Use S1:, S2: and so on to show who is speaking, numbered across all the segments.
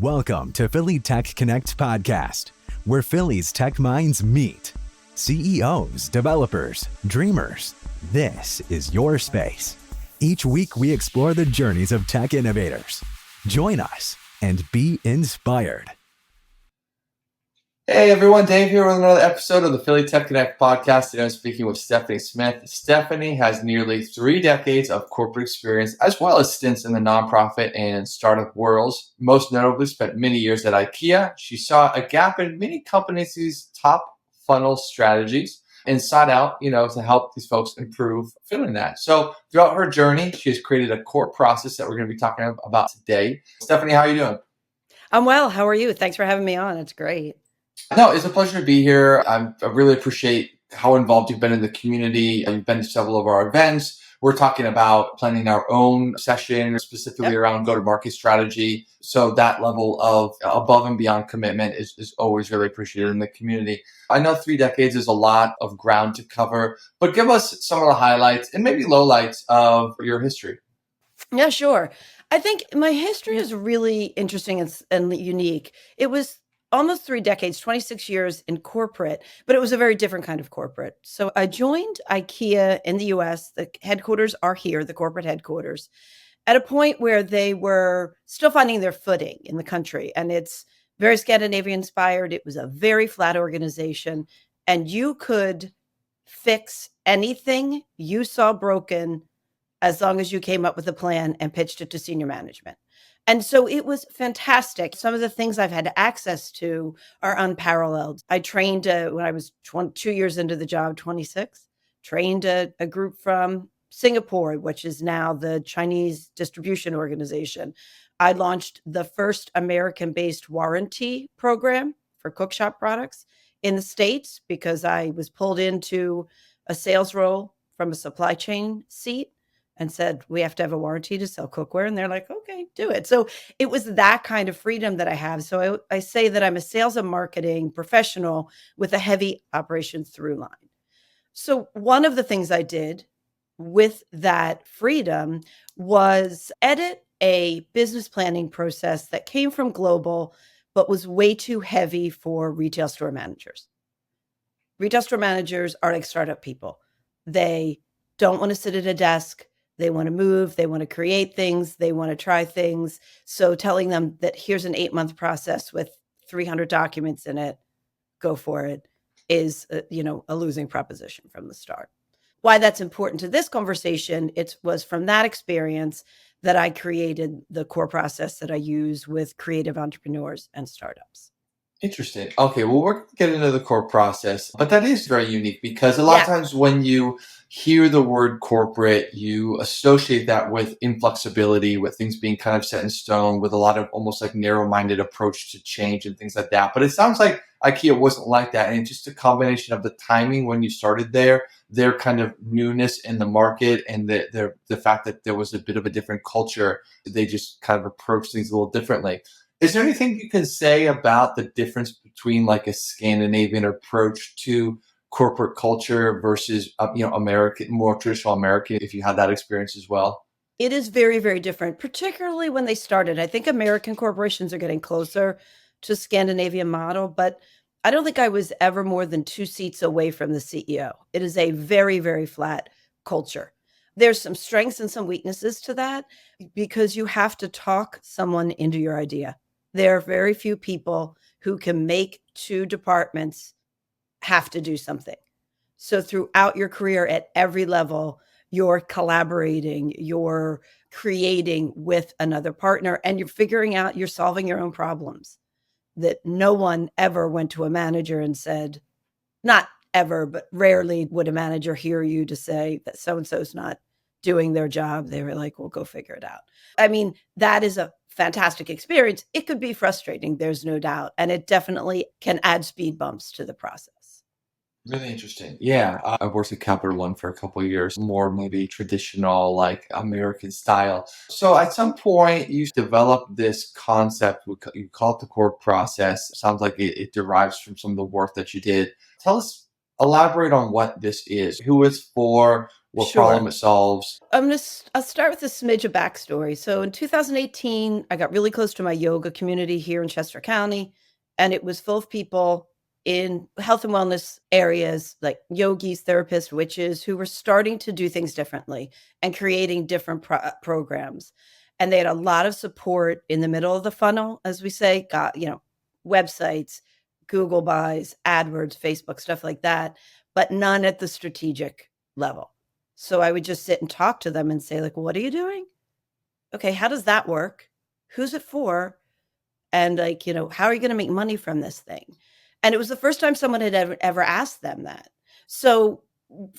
S1: Welcome to Philly Tech Connect podcast, where Philly's tech minds meet. CEOs, developers, dreamers. This is your space. Each week, we explore the journeys of tech innovators. Join us and be inspired.
S2: Hey everyone, Dave here with another episode of the Philly Tech Connect podcast. Today I'm speaking with Stefanie Smith. Stefanie has nearly 3 decades of corporate experience, as well as stints in the nonprofit and startup worlds. Most notably, spent many years at IKEA. She saw a gap in many companies' top funnel strategies and sought out, to help these folks improve filling that. So throughout her journey, she has created a core process that we're going to be talking about today. Stefanie, how are you doing?
S3: I'm well. How are you? Thanks for having me on. It's great.
S2: No, it's a pleasure to be here. I really appreciate how involved you've been in the community. You've been to several of our events. We're talking about planning our own session, specifically around go-to-market strategy. So that level of above and beyond commitment is always really appreciated in the community. I know 3 decades is a lot of ground to cover, but give us some of the highlights and maybe lowlights of your history.
S3: Yeah, sure. I think my history is really interesting and unique. It was almost 3 decades, 26 years in corporate, but it was a very different kind of corporate. So I joined IKEA in the US. The headquarters are here, the corporate headquarters, at a point where they were still finding their footing in the country. And it's very Scandinavian inspired. It was a very flat organization, and you could fix anything you saw broken as long as you came up with a plan and pitched it to senior management. And so it was fantastic. Some of the things I've had access to are unparalleled. I trained when I was 2 years into the job, 26, trained a group from Singapore, which is now the Chinese distribution organization. I launched the first American-based warranty program for cookshop products in the States because I was pulled into a sales role from a supply chain seat and said, we have to have a warranty to sell cookware. And they're like, okay, do it. So it was that kind of freedom that I have. So I say that I'm a sales and marketing professional with a heavy operation through line. So one of the things I did with that freedom was edit a business planning process that came from global, but was way too heavy for retail store managers. Retail store managers are like startup people. They don't want to sit at a desk. They want to move, they want to create things, they want to try things. So telling them that here's an 8-month process with 300 documents in it, go for it, is a losing proposition from the start. Why that's important to this conversation, it was from that experience that I created the core process that I use with creative entrepreneurs and startups.
S2: Interesting. Okay, well, we're going to get into the core process, but that is very unique because a lot of times when you hear the word corporate, you associate that with inflexibility, with things being kind of set in stone, with a lot of almost like narrow-minded approach to change and things like that. But it sounds like IKEA wasn't like that. And just a combination of the timing when you started there, their kind of newness in the market, and the fact that there was a bit of a different culture, they just kind of approached things a little differently. Is there anything you can say about the difference between like a Scandinavian approach to corporate culture versus, American, more traditional American, if you had that experience as well?
S3: It is very, very different, particularly when they started. I think American corporations are getting closer to Scandinavian model, but I don't think I was ever more than 2 seats away from the CEO. It is a very, very flat culture. There's some strengths and some weaknesses to that because you have to talk someone into your idea. There are very few people who can make 2 departments have to do something. So throughout your career at every level, you're collaborating, you're creating with another partner, and you're solving your own problems. That no one ever went to a manager and said, not ever, but rarely would a manager hear you to say that so-and-so's not doing their job. They were like, well, go figure it out. I mean, that is a fantastic experience. It could be frustrating, there's no doubt. And it definitely can add speed bumps to the process.
S2: Really interesting. Yeah, I worked at Capital One for a couple of years, more maybe traditional, like American style. So at some point, you developed this concept, you call it the core process. Sounds like it derives from some of the work that you did. Elaborate on what this is, who it's for, what problem it solves.
S3: I'll start with a smidge of backstory. So in 2018, I got really close to my yoga community here in Chester County, and it was full of people in health and wellness areas like yogis, therapists, witches who were starting to do things differently and creating different programs. And they had a lot of support in the middle of the funnel, as we say, got, websites, Google buys, AdWords, Facebook, stuff like that, but none at the strategic level. So I would just sit and talk to them and say, like, what are you doing? Okay, how does that work? Who's it for? And like, how are you going to make money from this thing? And it was the first time someone had ever asked them that. So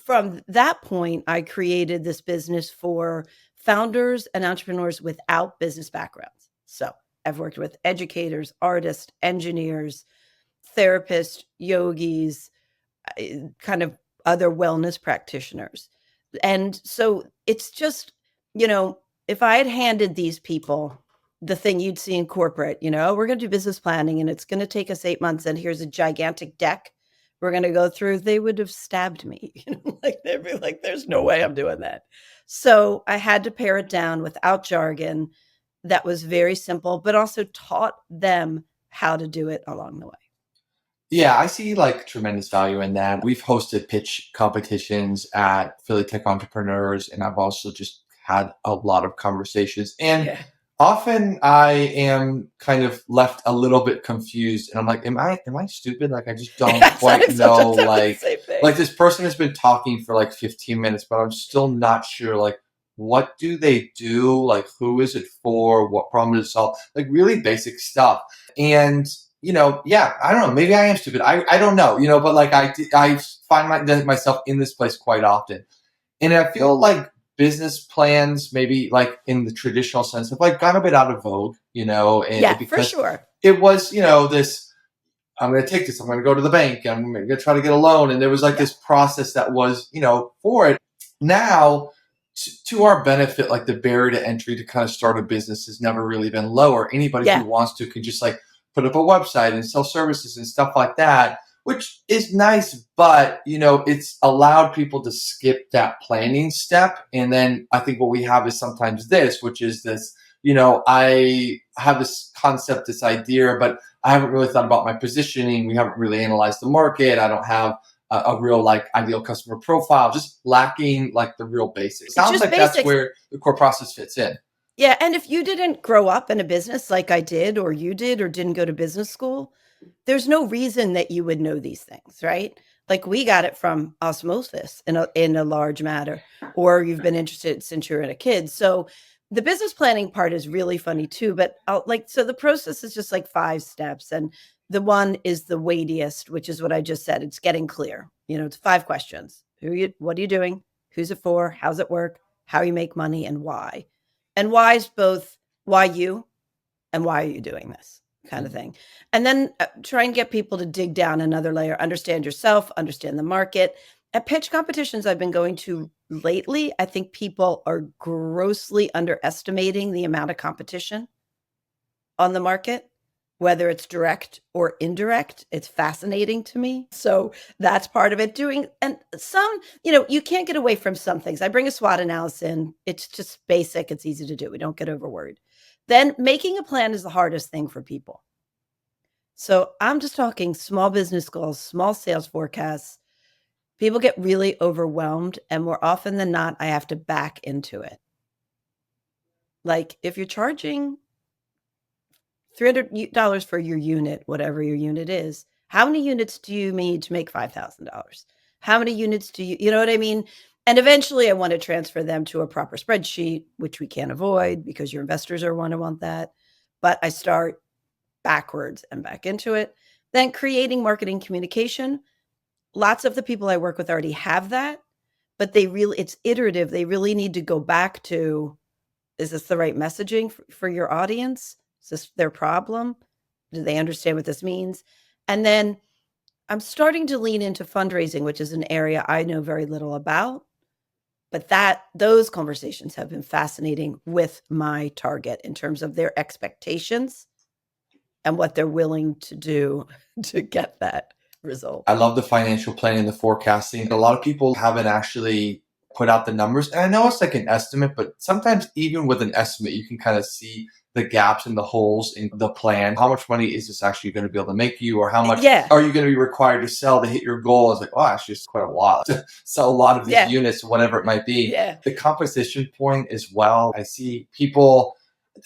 S3: from that point, I created this business for founders and entrepreneurs without business backgrounds. So I've worked with educators, artists, engineers, therapists, yogis, kind of other wellness practitioners. And so it's just, if I had handed these people the thing you'd see in corporate, we're going to do business planning and it's going to take us 8 months and here's a gigantic deck we're going to go through, they would have stabbed me. Like they'd be like, there's no way I'm doing that. So I had to pare it down without jargon that was very simple, but also taught them how to do it along the way.
S2: Yeah, I see like tremendous value in that. We've hosted pitch competitions at Philly Tech Entrepreneurs, and I've also just had a lot of conversations. And often I am kind of left a little bit confused, and I'm like, am I stupid? Like I just don't quite know. Like this person has been talking for like 15 minutes, but I'm still not sure. Like, what do they do? Like, who is it for? What problem does it solve? Like really basic stuff. And I don't know. Maybe I am stupid. I don't know. But like I find myself in this place quite often, and I feel like business plans, maybe like in the traditional sense, have like gone a bit out of vogue. And because
S3: for sure.
S2: It was this. I'm going to take this. I'm going to go to the bank. I'm going to try to get a loan, and there was like this process that was for it. Now, to our benefit, like the barrier to entry to kind of start a business has never really been lower. Anybody who wants to can just like put up a website and sell services and stuff like that, which is nice, but it's allowed people to skip that planning step. And then I think what we have is sometimes this, which is this, I have this concept, this idea, but I haven't really thought about my positioning. We haven't really analyzed the market. I don't have a real like ideal customer profile, just lacking like the real basics. Sounds like basics. That's where the core process fits in.
S3: Yeah. And if you didn't grow up in a business like I did, or you did, or didn't go to business school, there's no reason that you would know these things, right? Like we got it from osmosis in a large matter, or you've been interested since you were a kid. So the business planning part is really funny too, but so the process is just like 5 steps. And the one is the weightiest, which is what I just said. It's getting clear. It's 5 questions. What are you doing? Who's it for? How's it work? How you make money and why? And why is both why you and why are you doing this kind of thing. And then try and get people to dig down another layer, understand yourself, understand the market. At pitch competitions I've been going to lately, I think people are grossly underestimating the amount of competition on the market, whether it's direct or indirect. It's fascinating to me. So that's part of it. And some, you can't get away from some things. I bring a SWOT analysis in. It's just basic. It's easy to do. We don't get overworried. Then making a plan is the hardest thing for people. So I'm just talking small business goals, small sales forecasts. People get really overwhelmed, and more often than not, I have to back into it. Like if you're charging $300 for your unit, whatever your unit is, how many units do you need to make $5,000? How many units do you know what I mean? And eventually I want to transfer them to a proper spreadsheet, which we can't avoid because your investors are going to want that. But I start backwards and back into it. Then creating marketing communication. Lots of the people I work with already have that, but it's iterative. They really need to go back to, is this the right messaging for your audience? Is this their problem? Do they understand what this means? And then I'm starting to lean into fundraising, which is an area I know very little about, but those conversations have been fascinating with my target in terms of their expectations and what they're willing to do to get that result.
S2: I love the financial planning, the forecasting. A lot of people haven't actually put out the numbers. And I know it's like an estimate, but sometimes even with an estimate, you can kind of see the gaps and the holes in the plan. How much money is this actually going to be able to make you, or how much
S3: Yeah.
S2: are you going to be required to sell to hit your goal? It's like, oh, actually, it's quite a lot to sell a lot of these
S3: Yeah.
S2: units, whatever it might be.
S3: Yeah.
S2: The competition point as well. I see people,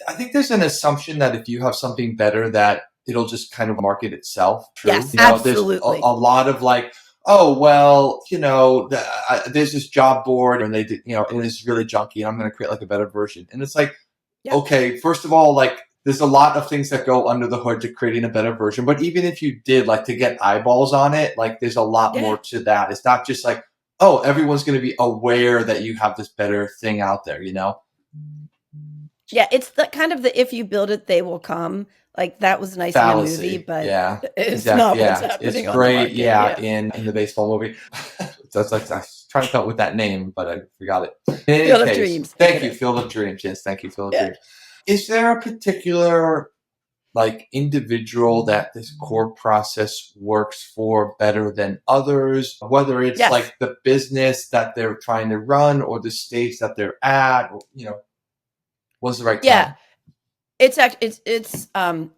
S2: I think there's an assumption that if you have something better, that it'll just kind of market itself. True.
S3: Yes,
S2: There's
S3: absolutely.
S2: a lot of like, oh, well, there's this job board and they did, and it's really junky and I'm going to create like a better version. And it's like,
S3: Yeah.
S2: okay, first of all, like there's a lot of things that go under the hood to creating a better version. But even if you did like to get eyeballs on it, like there's a lot more to that. It's not just like, oh, everyone's going to be aware that you have this better thing out there,
S3: Yeah, it's the kind of the if you build it, they will come. Like that was nice
S2: Fallacy.
S3: in the movie, but
S2: Yeah,
S3: it's
S2: exactly.
S3: not
S2: Yeah,
S3: what's happening
S2: it's
S3: on
S2: great.
S3: the market.
S2: Yeah, in the baseball movie. That's like I was trying to come up with that name, but I forgot it. In any
S3: Field of
S2: case,
S3: Dreams.
S2: Thank you, Field of Dreams. Yes, thank you, Field of Dreams. Is there a particular like individual that this core process works for better than others, whether it's like the business that they're trying to run or the stage that they're at, or, what's the right time?
S3: It's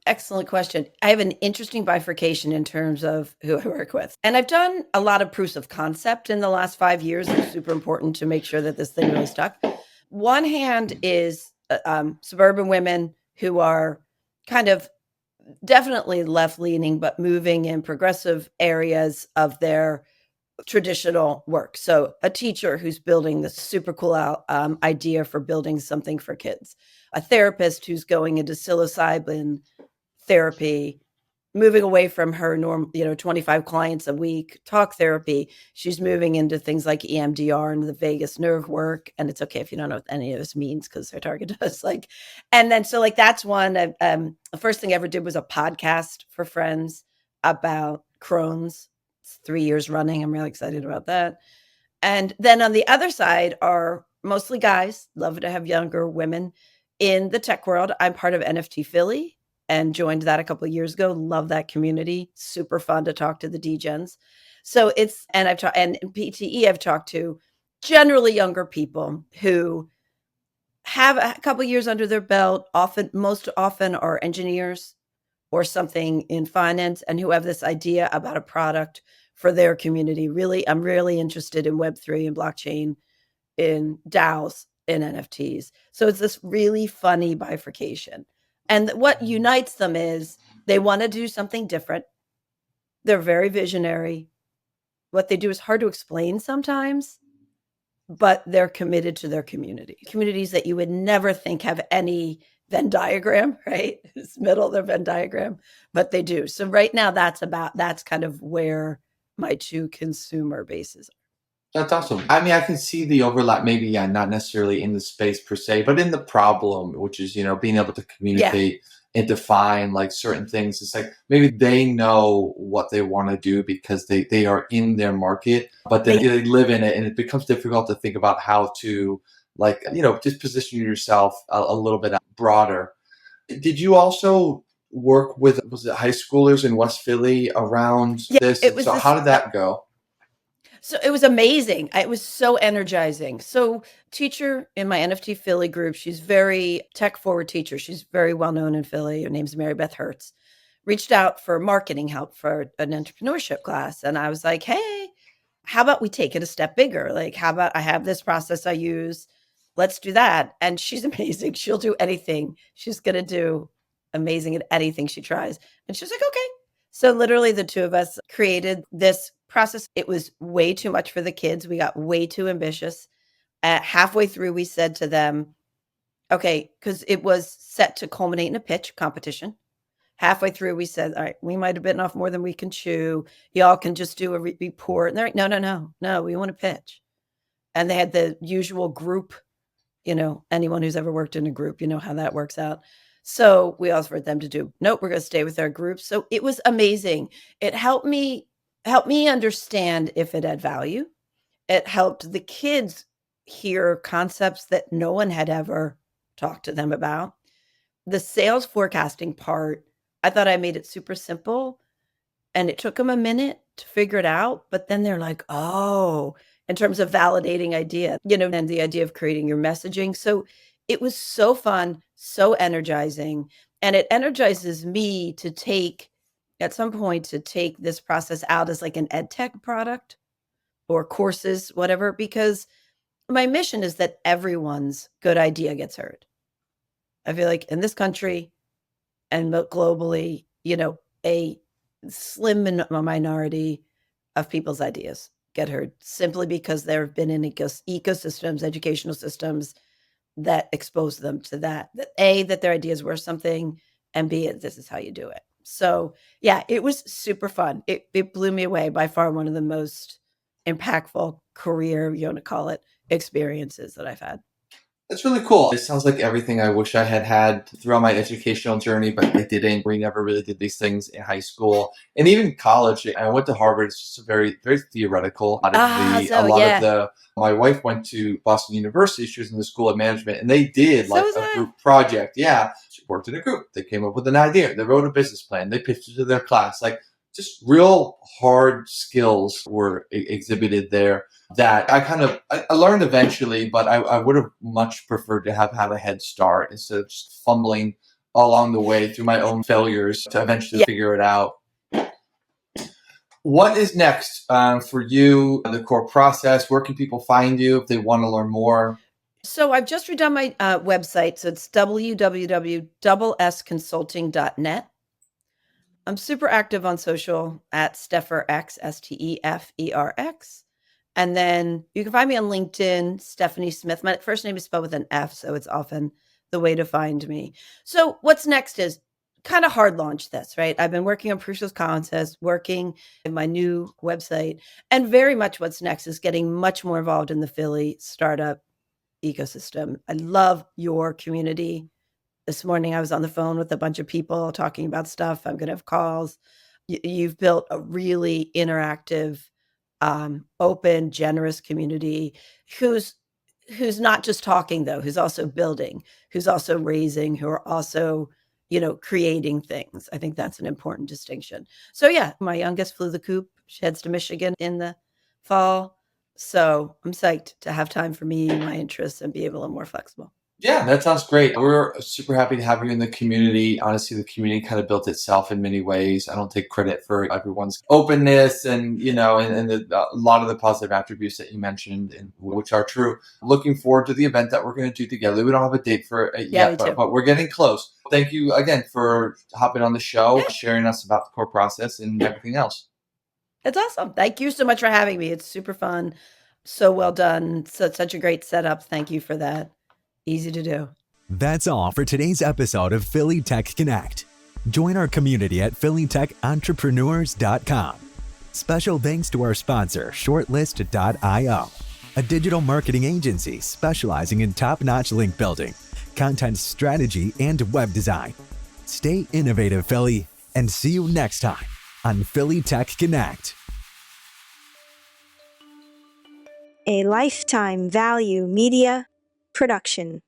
S3: excellent question. I have an interesting bifurcation in terms of who I work with. And I've done a lot of proofs of concept in the last 5 years. It's super important to make sure that this thing really stuck. One hand is suburban women who are kind of definitely left-leaning, but moving in progressive areas of their traditional work. So a teacher who's building this super cool idea for building something for kids, a therapist who's going into psilocybin therapy, moving away from her 25 clients a week talk therapy. She's moving into things like EMDR and the vagus nerve work. And it's okay if you don't know what any of this means because their target does. And then so that's one. The first thing I ever did was a podcast for friends about Crohn's. It's 3 years running. I'm really excited about that. And then on the other side are mostly guys. Love to have younger women in the tech world. I'm part of NFT Philly and joined that a couple of years ago. Love that community. Super fun to talk to the DGens. So I've talked, and in PTE, I've talked to generally younger people who have a couple of years under their belt, most often are engineers or something in finance, and who have this idea about a product for their community. Really, I'm really interested in Web3 and blockchain, in DAOs, in NFTs. So it's this really funny bifurcation. And what unites them is they want to do something different. They're very visionary. What they do is hard to explain sometimes, but they're committed to their community. Communities that you would never think have any Venn diagram, right? It's middle of their Venn diagram, but they do. So right now that's kind of where my two consumer bases are.
S2: That's awesome. I mean, I can see the overlap, maybe, not necessarily in the space per se, but in the problem, which is, being able to communicate and define like certain things. It's like maybe they know what they want to do because they are in their market, but then they live in it, and it becomes difficult to think about how to just position yourself a little bit broader. Did you also work with, was it high schoolers in West Philly around this? So how did that go?
S3: So it was amazing. It was so energizing. So teacher in my NFT Philly group, she's very tech forward teacher. She's very well known in Philly. Her name's Mary Beth Hertz. Reached out for marketing help for an entrepreneurship class. And I was like, hey, how about we take it a step bigger? Like, how about I have this process I use? Let's do that. And she's amazing. She'll do anything. She's going to do amazing at anything she tries. And she's like, okay. So literally the two of us created this process. It was way too much for the kids. We got way too ambitious. Halfway through, we said to them, okay, because it was set to culminate in a pitch competition. Halfway through, we said, all right, we might have bitten off more than we can chew. Y'all can just do a report. And they're like, no, we want to pitch. And they had the usual group, anyone who's ever worked in a group, how that works out. So we offered them to do, nope, we're going to stay with our group. So it was amazing. It helped me understand if it had value. It helped the kids hear concepts that no one had ever talked to them about. The sales forecasting part, I thought I made it super simple, and it took them a minute to figure it out. But then they're like, oh, in terms of validating idea, and the idea of creating your messaging. So it was so fun, so energizing. And it energizes me to at some point, to take this process out as like an ed tech product or courses, whatever, because my mission is that everyone's good idea gets heard. I feel like in this country and globally, a slim minority of people's ideas get heard simply because there have been in ecosystems, educational systems that expose them to that A, that their ideas were something, and B, this is how you do it. So yeah, it was super fun. It blew me away. By far one of the most impactful career, you want to call it, experiences that I've had.
S2: That's really cool. It sounds like everything I wish I had had throughout my educational journey, but I didn't. We never really did these things in high school and even college. I went to Harvard. It's just a very, very theoretical. My wife went to Boston University. She was in the School of Management, and they did like a group project. Yeah, she worked in a group. They came up with an idea. They wrote a business plan. They pitched it to their class. Like just real hard skills were exhibited there that I learned eventually, but I would have much preferred to have had a head start instead of just fumbling along the way through my own failures to eventually figure it out. What is next for you, the core process? Where can people find you if they want to learn more?
S3: So I've just redone my website. So it's www.sconsulting.net. I'm super active on social at StefferX, STEFERX. And then you can find me on LinkedIn, Stefanie Smith. My first name is spelled with an F, so it's often the way to find me. So what's next is kind of hard launch this, right? I've been working on proofs of concept, working in my new website, and very much what's next is getting much more involved in the Philly startup ecosystem. I love your community. This morning, I was on the phone with a bunch of people talking about stuff. I'm going to have calls. You've built a really interactive, open, generous community who's not just talking, though, who's also building, who's also raising, who are also, creating things. I think that's an important distinction. So yeah, my youngest flew the coop. She heads to Michigan in the fall. So I'm psyched to have time for me, my interests, and be able to be more flexible.
S2: Yeah, that sounds great. We're super happy to have you in the community. Honestly, the community kind of built itself in many ways. I don't take credit for everyone's openness and, a lot of the positive attributes that you mentioned, and which are true. Looking forward to the event that we're going to do together. We don't have a date for it yet, but we're getting close. Thank you again for hopping on the show, sharing us about the core process and everything else.
S3: It's awesome. Thank you so much for having me. It's super fun. So well done. Such a great setup. Thank you for that. Easy to do.
S1: That's all for today's episode of Philly Tech Connect. Join our community at phillytechentrepreneurs.com. Special thanks to our sponsor, shortlist.io, a digital marketing agency specializing in top-notch link building, content strategy, and web design. Stay innovative, Philly, and see you next time on Philly Tech Connect.
S4: A Lifetime Value Media production.